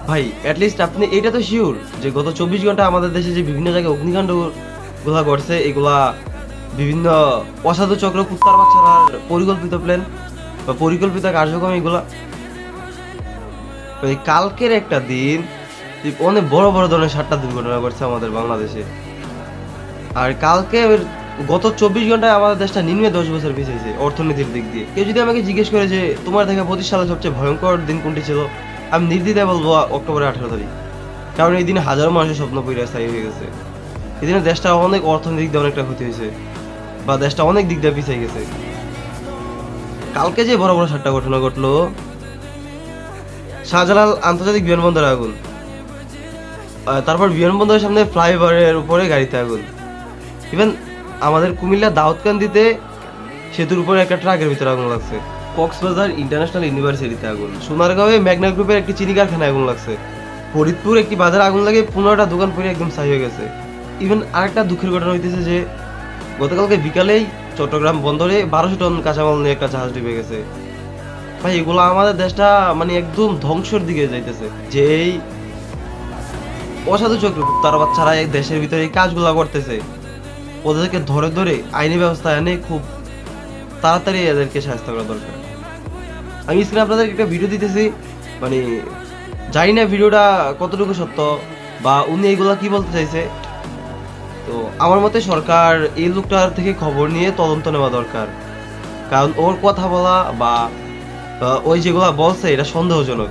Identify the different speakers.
Speaker 1: ভাই অ্যাটলিস্ট আপনি এটা তো শিওর যে গত 24 ঘন্টা আমাদের দেশে যে বিভিন্ন জায়গায় অগ্নিকাণ্ড গুলা ঘটছে, এগুলা বিভিন্ন অসাধু চক্র কুত্তার বাচ্চার পরিকল্পিত প্ল্যান বা পরিকল্পিত কার্যক্রম এগুলা। মানে কালকের একটা দিন যে অনেক বড় বড় ধরনের 7টা দুর্ঘটনা ঘটছে আমাদের বাংলাদেশে। আর কালকে গত 24 ঘন্টায় আমাদের দেশটা নিম্নে 10 বছর পিছিয়েছে অর্থনীতির দিক দিয়ে। কেউ যদি আমাকে জিজ্ঞেস করে যে তোমার দেখা 25 সালে সবচেয়ে ভয়ঙ্কর দিন কোনটি ছিল, আমি নির্দ্বিধায় বলবো অক্টোবরের 18 তারিখ। কারণ এই দিনে হাজারো মানুষের স্বপ্ন পূরণ স্থায়ী হয়ে গেছে। এই দিনে দেশটা অনেক অর্থনৈতিক দিয়ে অনেকটা ক্ষতি হয়েছে বা দেশটা অনেক দিক দিয়ে পিছিয়ে গেছে। কালকে যে বড় বড় 7টা ঘটনা ঘটলো, শাহজালাল আন্তর্জাতিক বিমানবন্দরে আগুন, তারপর বিমানবন্দরের সামনে ফ্লাইওভারের উপরে গাড়িতে আগুন, ইভেন আমাদের কুমিল্লা দাউদকান্দিতে সেতুর উপরে একটা ট্রাকের ভিতরে আগুন লাগছে, কক্সবাজার ইন্টারন্যাশনাল ইউনিভার্সিটিতে আগুন, সোনারগাঁওয়ে মেঘনা গ্রুপের একটি চিনি কারখানায় আগুন লাগছে, ফরিদপুর একটি বাজারে আগুন লাগে 15টা দোকান পুড়ে একদম ছাই হয়ে গেছে। ইভেন আরেকটা দুঃখের ঘটনা হইতেছে যে গতকালকে বিকালেই চট্টগ্রাম বন্দরে 1200 টন কাঁচামাল নিয়ে একটা জাহাজ ডুবে গেছে। ভাই এগুলো আমাদের দেশটা মানে একদম ধ্বংসের দিকে যাইতেছে। যে এই অসাধু চক্র তার বাচ্চারা এই দেশের ভিতরে এই কাজগুলা করতেছে, ওদেরকে ধরে ধরে আইনি ব্যবস্থা এনে খুব তাড়াতাড়ি এদেরকে শাস্তি করা দরকার। আমি স্ক্রিনে আপনাদের একটা ভিডিও দিতেছি, মানে জানি না ভিডিওটা কতটুকু সত্য বা উনি এইগুলা কি বলতে চাইছে। তো আমার মতে সরকার এই লোকটার থেকে খবর নিয়ে তদন্ত নেওয়া দরকার, কারণ ওর কথা বলা বা ওই যেগুলা বলছে এটা সন্দেহজনক।